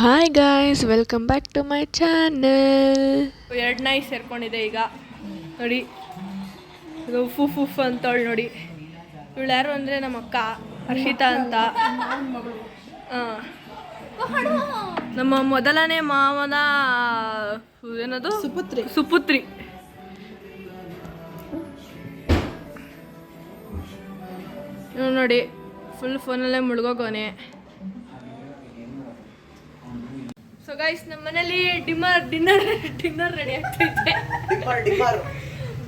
Hi guys, welcome back to my channel. ಎರಡು ನಾಯಿ ಸೇರ್ಕೊಂಡಿದೆ ಈಗ ನೋಡಿ. ಇದು ಫುಫ್ ಅಂತವಳು ನೋಡಿ. ಇವಳು ಯಾರು ಅಂದರೆ ನಮ್ಮ ಅಕ್ಕ ಹರ್ಷಿತಾ ಅಂತ. ನಮ್ಮ ಮೊದಲನೇ ಮಾವನ ಏನದು ಸುಪುತ್ರಿ. ನೋಡಿ ಫುಲ್ ಫೋನಲ್ಲೇ ಮುಳುಗೋಗೋನೆ. ಸೊ ಗೈಸ್, ನಮ್ಮ ಮನೇಲಿ ಡಿನ್ನರ್ ರೆಡಿ ಆಗ್ತೈತೆ.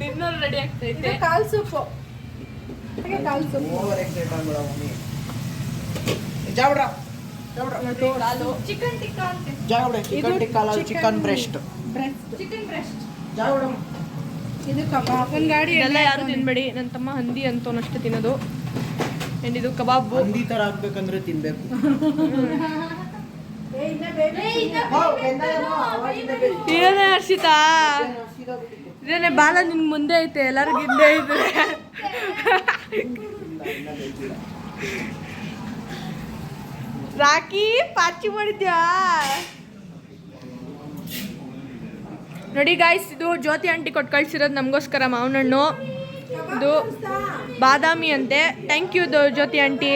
ಡಿನ್ನರ್ ರೆಡಿ ಆಗ್ತೈತೆ. ಕಾಲ್ ಸೂಪು ಚಿಕನ್ ಬ್ರೆಸ್ಟ್. ಇದು ಕಬಾಬನ್ ಗಾಡಿ ಎಲ್ಲ ಯಾರು ತಿನ್ಬೇಡಿ. ನನ್ನ ತಮ್ಮ ಹಂದಿ ಅಂತವನಷ್ಟೇ ತಿನ್ನೋದು. ಆ್ಯಂಡ್ ಇದು ಕಬಾಬ್. ಹಂದಿ ಥರ ಆಗ್ಬೇಕಂದ್ರೆ ತಿನ್ಬೇಕು. ಇದೇನೆ ಹರ್ಷಿತಾ, ಇದೇನೆ ಬಾಲ ನಿನ್ ಮುಂದೆ ಐತೆ, ಎಲ್ಲರಿಗೂ ಹಿಂದೆ ಐತೆ. ರಾಕಿ ಪಾಚಿ ಮಾಡಿದ್ಯಾ ನೋಡಿ ಗಾಯ್ಸ್. ಇದು ಜ್ಯೋತಿ ಆಂಟಿ ಕೊಟ್ಟು ಕಳ್ಸಿರೋದು ನಮಗೋಸ್ಕರ ಮಾವಿನ ಹಣ್ಣು. ಇದು ಬಾದಾಮಿ ಅಂತೆ. Thank you Jyoti aunty.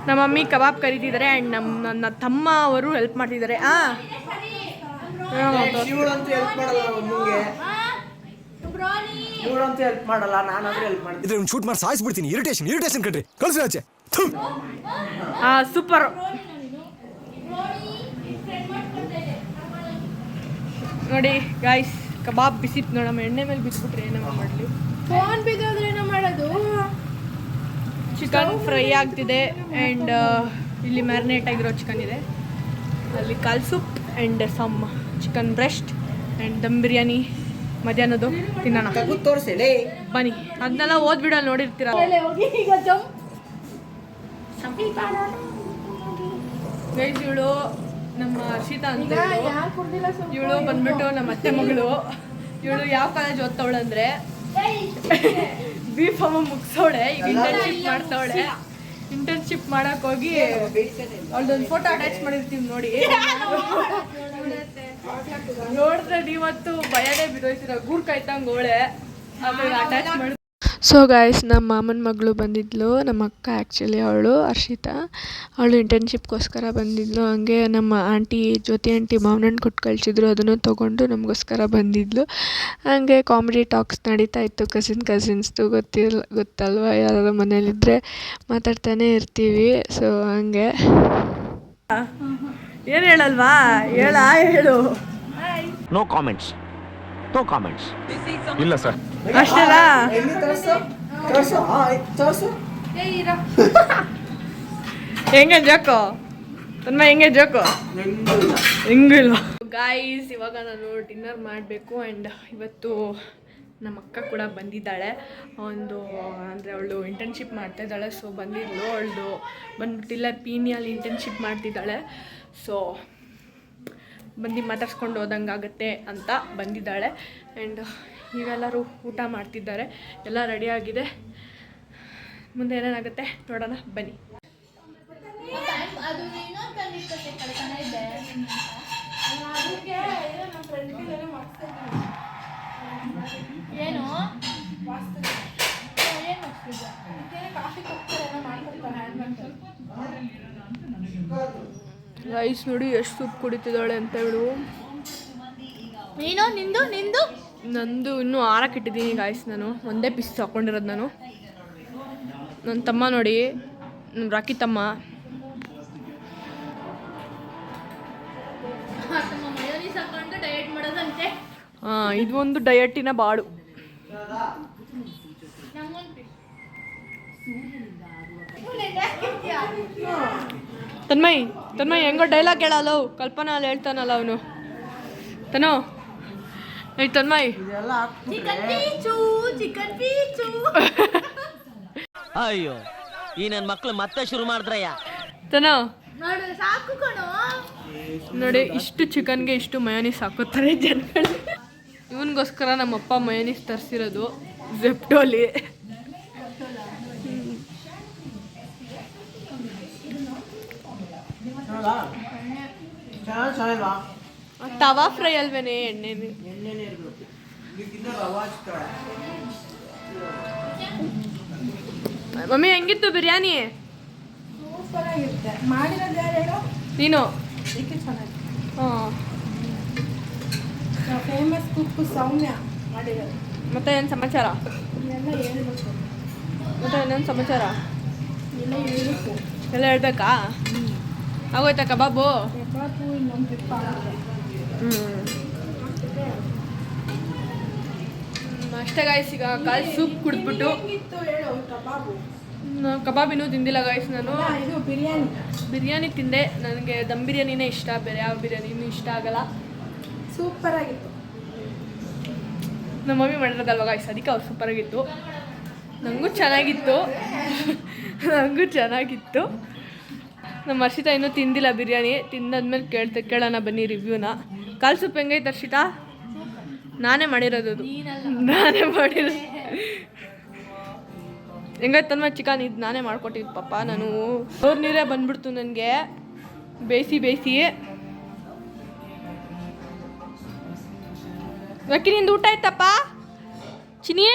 ನಮ್ಮ ಮಮ್ಮಿ ಕಬಾಬ್ ಕರೀತಿದ್ದಾರೆ ಆ್ಯಂಡ್ ನನ್ನ ತಮ್ಮ ಅವರು ಹೆಲ್ಪ್ ಮಾಡ್ತಿದ್ದಾರೆ. ಶೂಟ್ ಮಾಡಿ ಸಾಯಿಸ್ಬಿಡ್ತೀನಿ. ಇರಿಟೇಷನ್ ಕಣ್ರಿ, ಕಳ್ಸಿ ಆಚೆ. ಸೂಪರ್ ನೋಡಿ ಗಾಯ್ಸ್. ಕಬಾಬ್ ಬಿಸಿತ್ ನೋಡಮ್ಮ. ಎಣ್ಣೆ ಮೇಲೆ ಬಿಸ್ಬಿಟ್ರೆ ಏನಮ್ಮ ಮಾಡಲಿ. ಫೋನ್ ಬಿದ್ದೋದ್ರೆ ಏನೋ ಮಾಡೋದು. ಚಿಕನ್ ಫ್ರೈ ಆಗ್ತಿದೆ ಆ್ಯಂಡ್ ಇಲ್ಲಿ ಮ್ಯಾರಿನೇಟ್ ಆಗಿರೋ ಚಿಕನ್ ಇದೆ. ಅಲ್ಲಿ ಕಾಲ್ soup and some chicken breast and dum biryani ಮಧ್ಯಾಹ್ನದ್ದು ತಿನ್ನೋಣ ಬನ್ನಿ. ಅದನ್ನೆಲ್ಲ ಓದ್ಬಿಡಲ್ಲ ನೋಡಿರ್ತೀರ. ಗೈಸ್, ಇವಳು ನಮ್ಮ ಹರ್ಷಿತಾ ಅಂತ. ಇವಳು ಬಂದ್ಬಿಟ್ಟು ನಮ್ಮ ಅತ್ತೆ ಮಗಳು. ಇವಳು ಯಾವ ಕಾಲೇಜ್ ಓದ್ತಾವಳೆ ಅಂದರೆ B.Pharm ಮುಗಿಸೋಳೆ. ಈಗ ಇಂಟರ್ನ್ಶಿಪ್ ಮಾಡ್ತಾವಳೆ. ಇಂಟರ್ನ್ಶಿಪ್ ಮಾಡಕ್ ಹೋಗಿ ಅವಳದೊಂದು ಫೋಟೋ ಅಟ್ಯಾಚ್ ಮಾಡಿರ್ತೀವಿ ನೋಡಿ. ನೋಡಿದ್ರೆ ನೀವತ್ತು ಭಯನೇ ಬಿದ್ದೋಯ್ತೀರ. ಗೂರ್ಕಾಯ್ತಂಗೆ ಅವಳೆ ಅಟ್ಯಾಚ್ ಮಾಡಿ. ಸೊ ಗಾಯ್ಸ್, ನಮ್ಮ ಮಾಮನ ಮಗಳು ಬಂದಿದ್ಲು. ನಮ್ಮ ಅಕ್ಕ ಆ್ಯಕ್ಚುಲಿ ಅವಳು ಹರ್ಷಿತಾ. ಅವಳು ಇಂಟರ್ನ್ಶಿಪ್ಗೋಸ್ಕರ ಬಂದಿದ್ಲು. ಹಂಗೆ ನಮ್ಮ ಆಂಟಿ ಜ್ಯೋತಿ ಆಂಟಿ ಮಾವಿನ ಹಣ್ಣು ಕೊಟ್ಟು ಕಳಿಸಿದ್ರು. ಅದನ್ನು ತೊಗೊಂಡು ನಮಗೋಸ್ಕರ ಬಂದಿದ್ಲು. ಹಂಗೆ ಕಾಮಿಡಿ ಟಾಕ್ಸ್ ನಡೀತಾ ಇತ್ತು. ಕಸಿನ್ಸ್ದು ಗೊತ್ತಲ್ವ, ಯಾರು ಮನೇಲಿದ್ದರೆ ಮಾತಾಡ್ತಾನೆ ಇರ್ತೀವಿ. ಸೊ ಹಂಗೆ ಏನು ಹೇಳಲ್ವಾ? ಹೇಳು. No comments. ಇಲ್ಲ ಸರ್, ಅಷ್ಟೇಲ್ಲ. ಹೆಂಗೆ ಜೋಕು ಹೆಂಗೆ ಜೋಕು ಹೆಂಗಿಲ್ವಾ? ಗಾಯ್ಸ್, ಇವಾಗ ನಾನು ಡಿನ್ನರ್ ಮಾಡಬೇಕು. ಆ್ಯಂಡ್ ಇವತ್ತು ನಮ್ಮ ಅಕ್ಕ ಕೂಡ ಬಂದಿದ್ದಾಳೆ. ಅಂದರೆ ಅವಳು ಇಂಟರ್ನ್ಶಿಪ್ ಮಾಡ್ತಾಯಿದ್ದಾಳೆ. ಸೊ ಬಂದಿದ್ಲು. ಅವಳದು ಬಂದ್ಬಿಟ್ಟಿಲ್ಲ ಪೀನಿಯಲ್ಲಿ ಇಂಟರ್ನ್ಶಿಪ್ ಮಾಡ್ತಿದ್ದಾಳೆ. ಸೊ ಬಂದು ಮಾತಾಡ್ಸ್ಕೊಂಡು ಹೋದಂಗಾಗತ್ತೆ ಅಂತ ಬಂದಿದ್ದಾಳೆ. ಆ್ಯಂಡ್ ಈಗೆಲ್ಲರೂ ಊಟ ಮಾಡ್ತಿದ್ದಾರೆ. ಎಲ್ಲ ರೆಡಿಯಾಗಿದೆ. ಮುಂದೆ ಏನೇನಾಗುತ್ತೆ ನೋಡೋಣ ಬನ್ನಿ. ಏನು ರೈಸ್ ನೋಡಿ ಎಷ್ಟು ಸೂಪ್ ಕುಡಿತಿದ್ದಾಳೆ ಅಂತ ಹೇಳು. ನಿಂದು ನಂದು ಇನ್ನೂ ಆರಕ್ಕಿಟ್ಟಿದ್ದೀನಿ ಗಾಯ್ಸ್. ನಾನು ಒಂದೇ ಪೀಸ್ ಹಾಕ್ಕೊಂಡಿರೋದು ನಾನು. ನನ್ನ ತಮ್ಮ ನೋಡಿ, ನಮ್ಮ ರಾಕಿ ತಮ್ಮ. ಇದು ಒಂದು ಡಯಟಿನ ಬಾಡು. ತನ್ಮಯ್ ಹೆಂಗೋ ಡೈಲಾಗ್ ಹೇಳಲ್ಲ. ಕಲ್ಪನಾ ಅಲ್ಲಿ ಹೇಳ್ತಾನಲ್ಲ ಅವನು. ತನ್ಮಯ್ ಅಯ್ಯೋ, ಈ ನನ್ನ ಮಕ್ಳು ಮತ್ತೆ ಶುರು ಮಾಡಿದ್ರಯ್ಯ. ನೋಡಿ, ಇಷ್ಟು ಚಿಕನ್ಗೆ ಇಷ್ಟು ಮಯೋನೀಸ್ ಹಾಕೋತಾರೆ ಜನಗಳು. ಇವನಿಗೋಸ್ಕರ ನಮ್ಮಪ್ಪ ಮಯೋನೀಸ್ ತರಿಸಿರೋದು ಝೆಪ್ಟೋಲಿ. ಚೆನ್ನಾಗಿಲ್ವಾ ತವಾ ಫ್ರೈ ಅಲ್ವೇನೆ ಎಣ್ಣೆನೆ ಎಣ್ಣೆನೇ ಇರಬೇಕು ಇದಕ್ಕಿಂತ ರವಾ ಹಚ್ತಾಳೆ ಮಮ್ಮಿ ಹೆಂಗಿತ್ತು ಬಿರಿಯಾನಿ ಸೂಪರ್ ಆಗಿರುತ್ತೆ ಮಾಡಿರೋದು ಯಾರು ಹೇಳೋ ನೀನು ಇದಕ್ಕೆ ಚೆನ್ನಾಗಿ ಹಾಂ ಫೇಮಸ್ ಕುಕ್ ಸೌಮ್ಯ ಮಾಡಿರೋದು ಮತ್ತೆ ಏನು ಸಮಾಚಾರ ಎಲ್ಲ ಹೇಳ್ಬೇಕು ಮತ್ತೆ ಇನ್ನೊಂದು ಸಮಾಚಾರ ಎಲ್ಲ ಹೇಳ್ಬೇಕು ಎಲ್ಲ ಹೇಳ್ಬೇಕಾ ಆಗೋಯ್ತಾ ಕಬಾಬು ಕಬಾಬು ಇನ್ನೊಂದು ಟ್ರಿಪ್ ಆಗುತ್ತೆ ಅಷ್ಟೇ ಗಾಯ್ಸ್ ಈಗ ಕಾಲ್ ಸೂಪ್ ಕುಡಿದ್ಬಿಟ್ಟು ಹೆಂಗಿತ್ತು ಹೇಳು ಕಬಾಬು ಕಬಾಬ್ ಇನ್ನೂ ತಿಂದಿಲ್ಲ ಗಾಯ್ಸ್ ನಾನು ಇದು ಬಿರಿಯಾನಿ ಬಿರಿಯಾನಿ ತಿಂದೆ ನನಗೆ ದಮ್ ಬಿರಿಯಾನಿನೇ ಇಷ್ಟ ಬೇರೆ ಯಾವ ಬಿರಿಯಾನಿನೂ ಇಷ್ಟ ಆಗಲ್ಲ ಸೂಪರ್ ಆಗಿತ್ತು ನಮ್ಮ ಮಮ್ಮಿ ಮಾಡಿರೋದಲ್ವ ಗಾಯ್ಸ್ ಅದಕ್ಕೆ ಅವ್ರು ಸೂಪರಾಗಿತ್ತು ನನಗೂ ಚೆನ್ನಾಗಿತ್ತು ನಮ್ಮ ಹರ್ಷಿತಾ ಇನ್ನೂ ತಿಂದಿಲ್ಲ ಬಿರಿಯಾನಿ ತಿಂದಾದ್ಮೇಲೆ ಕೇಳೋಣ ಬನ್ನಿ ರಿವ್ಯೂನ ಕಾಲ್ ಸೂಪ್ ಹೆಂಗೈತೆ ಹರ್ಷಿತಾ ನಾನೇ ಮಾಡಿರೋದು ಹೆಂಗೈತನ್ಮ ಚಿಕನ್ ಇದು ನಾನೇ ಮಾಡ್ಕೊಟ್ಟಿದ್ದು ಪಾಪ ನಾನು ಅವ್ರ ನೀರೇ ಬಂದ್ಬಿಡ್ತು ನನಗೆ ಬೇಯಿಸಿ ಅಕ್ಕಿ ನಿಂದು ಊಟ ಆಯ್ತಪ್ಪ ಚಿನಿ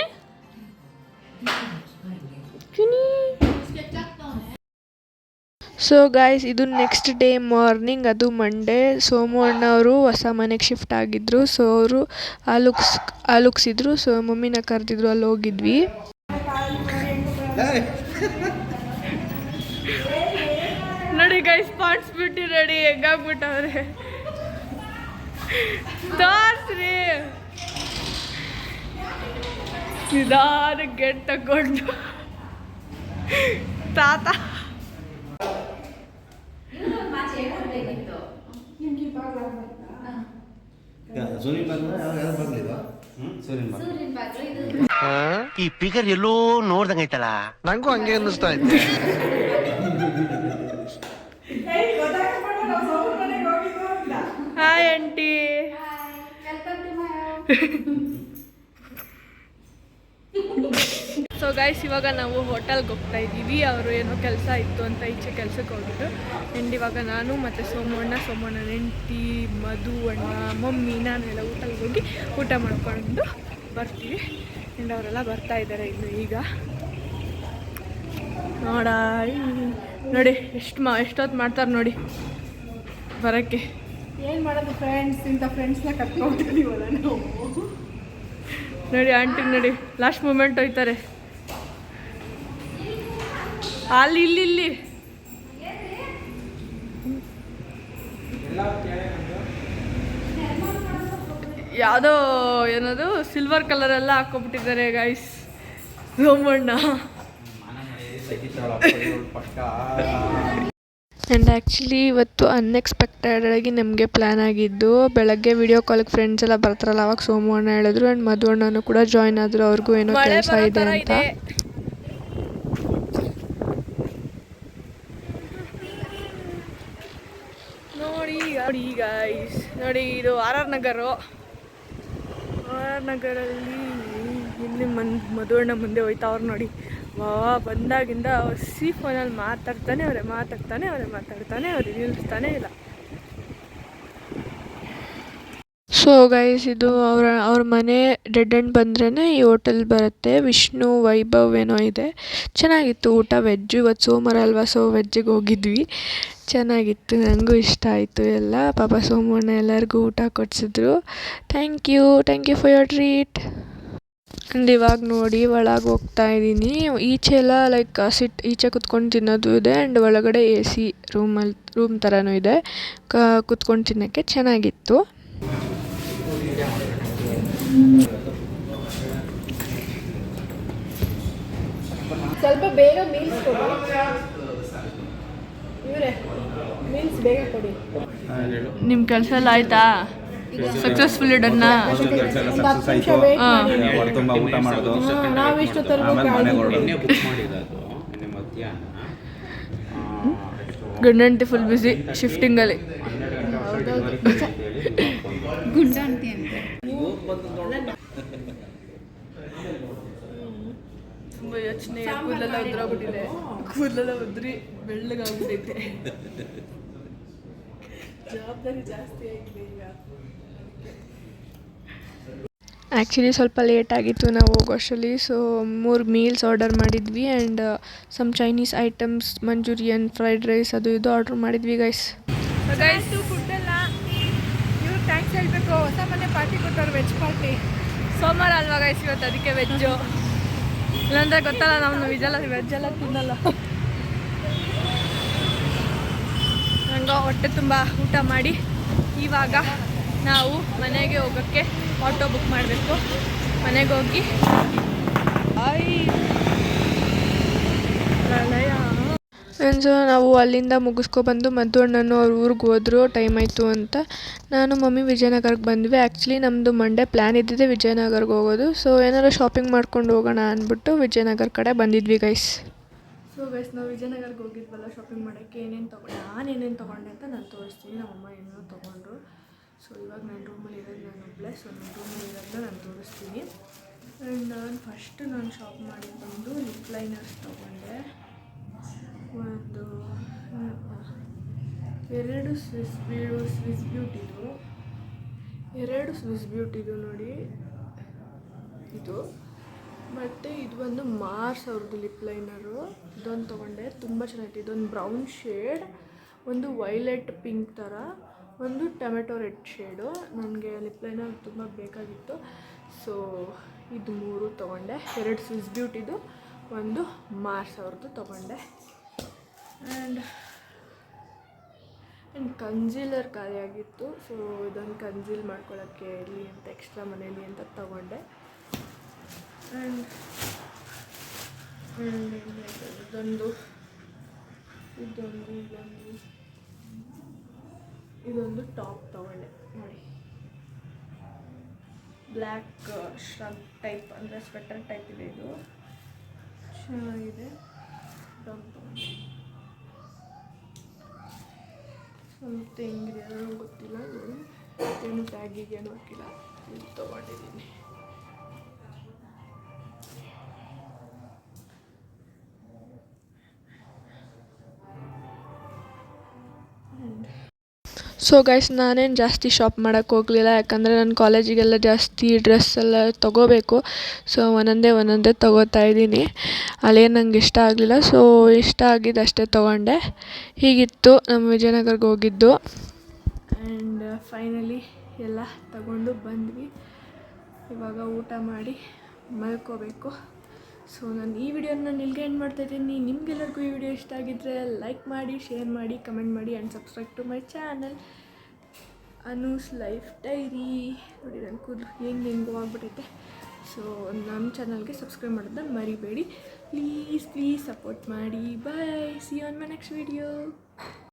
ಸೊ ಗಾಯ್ಸ್ ಇದು ನೆಕ್ಸ್ಟ್ ಡೇ ಮಾರ್ನಿಂಗ್, ಅದು ಮಂಡೇ. ಸೋಮು ಅಣ್ಣವರು ಹೊಸ ಮನೆಗೆ ಶಿಫ್ಟ್ ಆಗಿದ್ರು. ಸೊ ಅವರು ಆಲುಕ್ಸಿದ್ರು. ಸೊ ಮಮ್ಮಿನ ಕರೆದಿದ್ರು, ಅಲ್ಲಿ ಹೋಗಿದ್ವಿ. ನೋಡಿ ಗೈಸ್ ಸ್ಪಾಟ್ಸ್ ಬಿಟ್ಟು ರೆಡಿ ಹೆಂಗಾಗ್ಬಿಟ್ಟವ್ರೆ ತೋರ್ಸ್ರಿ ನಿಧಾನ ಗೆಟ್ ತಗೊಂಡು ತಾತ ಈ ಪಿಗರ್ ಎಲ್ಲೋ ನೋಡ್ದಂಗೈತಲ್ಲ. ನಂಗೂ ಹಂಗೆ ಅನ್ನಿಸ್ತಾ ಇತ್ತು. Hi aunty. ಸೊ ಗೈಸ್ ಇವಾಗ ನಾವು ಹೋಟೆಲ್ಗೆ ಹೋಗ್ತಾ ಇದ್ದೀವಿ. ಅವರು ಏನೋ ಕೆಲಸ ಇತ್ತು ಅಂತ ಈಚೆ ಕೆಲಸಕ್ಕೆ ಹೋಗಿದ್ದು. ಆ್ಯಂಡ್ ಇವಾಗ ನಾನು ಮತ್ತು ಸೋಮಣ್ಣ ಹೆಂಡತಿ, ಮಧು ಅಣ್ಣ, ಮಮ್ಮಿ, ನಾನೆಲ್ಲ ಊಟಕ್ಕೆ ಹೋಗಿ ಊಟ ಮಾಡ್ಕೊಂಡು ಬರ್ತೀವಿ. ಆ್ಯಂಡ್ ಅವರೆಲ್ಲ ಬರ್ತಾ ಇದ್ದಾರೆ ಇನ್ನು ಈಗ. ನೋಡಿ ಎಷ್ಟೊತ್ತು ಮಾಡ್ತಾರೆ ನೋಡಿ ಬರೋಕ್ಕೆ. ಏನು ಮಾಡೋದು ಫ್ರೆಂಡ್ಸ್, ಇಂಥ ಫ್ರೆಂಡ್ಸ್ನ ಕರ್ಕೊಂಡಿದ್ದೀವಲ್ಲ ನಾವು. ನೋಡಿ ಆಂಟಿಗೆ ನೋಡಿ ಲಾಸ್ಟ್ ಮೂಮೆಂಟ್ ಹೋಯ್ತಾರೆ ಇಲ್ಲಿ ಯಾವುದೋ ಏನದು ಸಿಲ್ವರ್ ಕಲರ್ ಎಲ್ಲ ಹಾಕ್ಕೊಬಿಟ್ಟಿದ್ದಾರೆ ಗೈಸ್ ಸೋಮಣ್ಣ. ಆ್ಯಂಡ್ ಆ್ಯಕ್ಚುಲಿ ಇವತ್ತು ಅನ್ಎಕ್ಸ್ಪೆಕ್ಟೆಡ್ ಆಗಿ ನಮಗೆ ಪ್ಲ್ಯಾನ್ ಆಗಿದ್ದು, ಬೆಳಗ್ಗೆ ವಿಡಿಯೋ ಕಾಲಿಗೆ ಫ್ರೆಂಡ್ಸ್ ಎಲ್ಲ ಬರ್ತಾರಲ್ಲ, ಅವಾಗ ಸೋಮು ಅಣ್ಣ ಹೇಳಿದ್ರು. ಆ್ಯಂಡ್ ಮಧು ಅಣ್ಣನೂ ಕೂಡ ಜಾಯ್ನ್ ಆದರು, ಅವ್ರಿಗೂ ಏನೋ ಕೆಲಸ ಇದೆ ಅಂತ. ನೋಡಿ ಗೈಸ್, ನೋಡಿ ಇದು ಆರ್ ಆರ್ ನಗರಲ್ಲಿ ಇಲ್ಲಿ ಮಧು ಅಣ್ಣ ಮುಂದೆ ಹೋಯ್ತಾವ್ರು ನೋಡಿ. ಬಂದಾಗಿಂದ ಫೋನಲ್ಲಿ ಮಾತಾಡ್ತಾನೆ ಅವ್ರೆ ನಿಲ್ಲಿಸ್ತಾನೆ ಇಲ್ಲ. ಸೊ ಗೈಸ್, ಇದು ಅವ್ರ ಮನೆ ಡೆಡ್ ಎಂಡ್ ಬಂದ್ರೇ ಈ ಹೋಟೆಲ್ ಬರುತ್ತೆ. ವಿಷ್ಣು ವೈಭವ್ ಏನೋ ಇದೆ. ಚೆನ್ನಾಗಿತ್ತು ಊಟ, ವೆಜ್ಜು. ಇವತ್ತು ಸೋಮವಾರ ಅಲ್ವಾ, ಸೊ ವೆಜ್ಜಿಗೆ ಹೋಗಿದ್ವಿ. ಚೆನ್ನಾಗಿತ್ತು, ನನಗೂ ಇಷ್ಟ ಆಯಿತು ಎಲ್ಲ. ಪಾಪ ಸೋಮಣ್ಣ ಎಲ್ಲರಿಗೂ ಊಟ ಕೊಡಿಸಿದ್ರು. Thank you for your treat. And ಇವಾಗ ನೋಡಿ ಒಳಗೆ ಹೋಗ್ತಾ ಇದ್ದೀನಿ. ಈಚೆ ಎಲ್ಲ ಲೈಕ್ ಈಚೆ ಕುತ್ಕೊಂಡು ತಿನ್ನೋದು ಇದೆ. ಆ್ಯಂಡ್ ಒಳಗಡೆ AC ರೂಮ್ ಥರನೂ ಇದೆ, ಕುತ್ಕೊಂಡು ತಿನ್ನೋಕ್ಕೆ ಚೆನ್ನಾಗಿತ್ತು. ಸ್ವಲ್ಪ ಬೇಗ ಮೀಲ್ಸ್ ಕೊಡಿ ಇವರೇ, ಮೀಲ್ಸ್ ಬೇಗ ಕೊಡಿ. ನಿಮ್ಮ ಕೆಲಸ ಎಲ್ಲ ಆಯ್ತಾ? ಸಕ್ಸಸ್ಫುಲ್ ಡನ್ನ. ಊಟ ಮಾಡೋದು ನಾವಿಷ್ಟು ಗಂಡಂಟಿ ಫುಲ್ ಬಿಸಿ ಶಿಫ್ಟಿಂಗಲ್ಲಿ. ತುಂಬ ಯೋಚನೆ, ಕೂದಲೆಲ್ಲ ಉದ್ರಾಗ್ಬಿಟ್ಟಿದೆ, ಕೂದಲೆಲ್ಲ ಉದ್ರಿ ಬೆಳ್ಳಗಾಗ್ಬಿಟ್ಟೈತೆ. ಜವಾಬ್ದಾರಿ ಜಾಸ್ತಿ ಆಗಿದೆ ಈಗ. ಆ್ಯಕ್ಚುಲಿ ಸ್ವಲ್ಪ ಲೇಟ್ ಆಗಿತ್ತು ನಾವು ಹೋಗೋಷ್ಟರಲ್ಲಿ, ಸೊ 3 ಮೀಲ್ಸ್ ಆರ್ಡರ್ ಮಾಡಿದ್ವಿ and some Chinese items, Manchurian, fried rice ಅದು ಇದು ಆರ್ಡ್ರ್ ಮಾಡಿದ್ವಿ ಗೈಸ್. ಫುಡ್ ಎಲ್ಲ ಇವ್ರು ಥ್ಯಾಂಕ್ಸ್ ಹೇಳಬೇಕು. ಹೊಸ ಮನೆ ಪಾರ್ಟಿ ಕೊಟ್ಟವ್ರು, ವೆಜ್ ಪಾರ್ಟಿ. ಸೋಮವಾರ ಅಲ್ವಾ ಗೈಸ್ ಇವತ್ತು, ಅದಕ್ಕೆ ವೆಜ್ಜು. ಇಲ್ಲಾಂದರೆ ಗೊತ್ತಲ್ಲ ನಾವು ವೆಜ್ ಎಲ್ಲ ತಿನ್ನಲ್ಲ. ಹಂಗೆ ಹೊಟ್ಟೆ ತುಂಬ ಊಟ ಮಾಡಿ ಇವಾಗ ನಾವು ಮನೆಗೆ ಹೋಗೋಕ್ಕೆ ಆಟೋ ಬುಕ್ ಮಾಡಬೇಕು. ಮನೆಗೆ ಹೋಗಿ ಆ್ಯಂಡ್ ಸೊ ನಾವು ಅಲ್ಲಿಂದ ಮುಗಿಸ್ಕೊಬಂದು ಮದ್ದು ಅಣ್ಣನು ಅವ್ರ ಊರಿಗೆ ಹೋದ್ರು, ಟೈಮ್ ಆಯಿತು ಅಂತ. ನಾನು ಮಮ್ಮಿ ವಿಜಯನಗರಕ್ಕೆ ಬಂದ್ವಿ. ಆ್ಯಕ್ಚುಲಿ ನಮ್ಮದು ಮಂಡೇ ಪ್ಲ್ಯಾನ್ ಇದ್ದಿದ್ದೆ ವಿಜಯನಗರಕ್ಕೆ ಹೋಗೋದು. ಸೊ ಏನಾರು ಶಾಪಿಂಗ್ ಮಾಡ್ಕೊಂಡು ಹೋಗೋಣ ಅಂದ್ಬಿಟ್ಟು ವಿಜಯನಗರ ಕಡೆ ಬಂದಿದ್ವಿ ಗೈಸ್. ಸೊ ಗೈಸ್ ನಾವು ವಿಜಯನಗರಕ್ಕೆ ಹೋಗಿದ್ವಲ್ಲ ಶಾಪಿಂಗ್ ಮಾಡೋಕ್ಕೆ, ಏನೇನು ತೊಗೊಂಡೆ ಅಂತ ನಾನು ತೋರಿಸ್ತೀನಿ. ನಮ್ಮಮ್ಮ ಏನೇನೋ ತೊಗೊಂಡ್ರು. ಸೊ ಇವಾಗ ನನ್ನ ರೂಮಲ್ಲಿ ಇರೋದು ನಾನು ಒಬ್ಬಳೇ. ಸೊ ನನ್ನ ರೂಮಲ್ಲಿ ಇರೋದನ್ನ ನಾನು ತೋರಿಸ್ತೀನಿ. ಆ್ಯಂಡ್ ನಾನು ಶಾಪ್ ಮಾಡಿದ್ದು ಬಂದು ಲಿಪ್ ಲೈನರ್ಸ್ ತೊಗೊಂಡೆ. ಒಂದು 2 ಸ್ವಿಸ್ ಬ್ಯೂಟಿದು ನೋಡಿ ಇದು. ಮತ್ತು ಇದು ಒಂದು ಮಾರ್ಸ್ ಅವ್ರದ್ದು ಲಿಪ್ ಲೈನರು. ಇದೊಂದು ತೊಗೊಂಡೆ, ತುಂಬ ಚೆನ್ನಾಗಿತ್ತು. ಇದೊಂದು ಬ್ರೌನ್ ಶೇಡ್, ಒಂದು ವೈಲೆಟ್ ಪಿಂಕ್ ಥರ, ಒಂದು ಟೊಮೆಟೊ ರೆಡ್ ಶೇಡು. ನನಗೆ ಲಿಪ್ ಲೈನರ್ ತುಂಬ ಬೇಕಾಗಿತ್ತು. ಸೊ ಇದು 3 ತೊಗೊಂಡೆ. 2 ಸ್ವಿಸ್ ಬ್ಯೂಟಿದು, ಒಂದು ಮಾರ್ಸ್ ಅವ್ರದ್ದು ತೊಗೊಂಡೆ. ಆ್ಯಂಡ್ ಕನ್ಸೀಲರ್ ಖಾಲಿಯಾಗಿತ್ತು. ಸೊ ಇದೊಂದು ಕನ್ಸೀಲ್ ಮಾಡ್ಕೊಳ್ಳೋಕ್ಕೆ ಇರಲಿ ಅಂತ ಎಕ್ಸ್ಟ್ರಾ ಮನೇಲಿ ಅಂತ ತೊಗೊಂಡೆ. ಆ್ಯಂಡ್ ಇದೊಂದು ಟಾಪ್ ತೊಗೊಂಡೆ ನೋಡಿ. ಬ್ಲ್ಯಾಕ್ ಶ್ರಗ್ ಟೈಪ್, ಅಂದರೆ ಸ್ವೆಟರ್ ಟೈಪ್ ಇದೆ. ಇದು ಚೆನ್ನಾಗಿದೆ. ಟಾಪ್ ತೊಗೊಂಡೆ. ಸ್ವಲ್ಪ ಹೆಂಗಿದೆ ನನಗೆ ಗೊತ್ತಿಲ್ಲ, ನೋಡಿ ಏನು ಟ್ಯಾಗಿಗೇನು ಹಾಕಿಲ್ಲ. ಇದು ತೊಗೊಂಡಿದ್ದೀನಿ. ಸೊ ಗೈಸ್ ನಾನೇನು ಜಾಸ್ತಿ ಶಾಪ್ ಮಾಡೋಕ್ಕೆ ಹೋಗಲಿಲ್ಲ, ಯಾಕಂದರೆ ನನ್ನ ಕಾಲೇಜಿಗೆಲ್ಲ ಜಾಸ್ತಿ ಡ್ರೆಸ್ ಎಲ್ಲ ತೊಗೋಬೇಕು. ಸೊ ಒಂದೊಂದೇ ತೊಗೋತಾ ಇದ್ದೀನಿ. ಅಲ್ಲೇನು ನಂಗೆ ಇಷ್ಟ ಆಗಲಿಲ್ಲ. ಸೊ ಇಷ್ಟ ಆಗಿದ್ದು ಅಷ್ಟೇ ತೊಗೊಂಡೆ. ಹೀಗಿತ್ತು ನಮ್ಮ ವಿಜಯನಗರಕ್ಕೆ ಹೋಗಿದ್ದು. ಆ್ಯಂಡ್ ಫೈನಲಿ ಎಲ್ಲ ತಗೊಂಡು ಬಂದ್ವಿ. ಇವಾಗ ಊಟ ಮಾಡಿ ಮಲ್ಕೋಬೇಕು. ಸೊ ನಾನು ಈ ವಿಡಿಯೋನ ಇಲ್ಲಿಗೆ ಎಂಡ್ ಮಾಡ್ತಾಯಿದ್ದೀನಿ. ನಿಮಗೆಲ್ಲರಿಗೂ ಈ ವಿಡಿಯೋ ಇಷ್ಟ ಆಗಿದ್ದರೆ ಲೈಕ್ ಮಾಡಿ, ಶೇರ್ ಮಾಡಿ, ಕಮೆಂಟ್ ಮಾಡಿ and subscribe to my channel Anu's life diary. ನೋಡಿ ನನ್ನ ಕೂದಲು ಹೆಂಗೋ ಆಗ್ಬಿಟ್ಟೈತೆ. ಸೊ ನಮ್ಮ ಚಾನಲ್ಗೆ ಸಬ್ಸ್ಕ್ರೈಬ್ ಮಾಡೋದನ್ನ ಮರಿಬೇಡಿ. ಪ್ಲೀಸ್ ಸಪೋರ್ಟ್ ಮಾಡಿ. Bye, see you on my next video.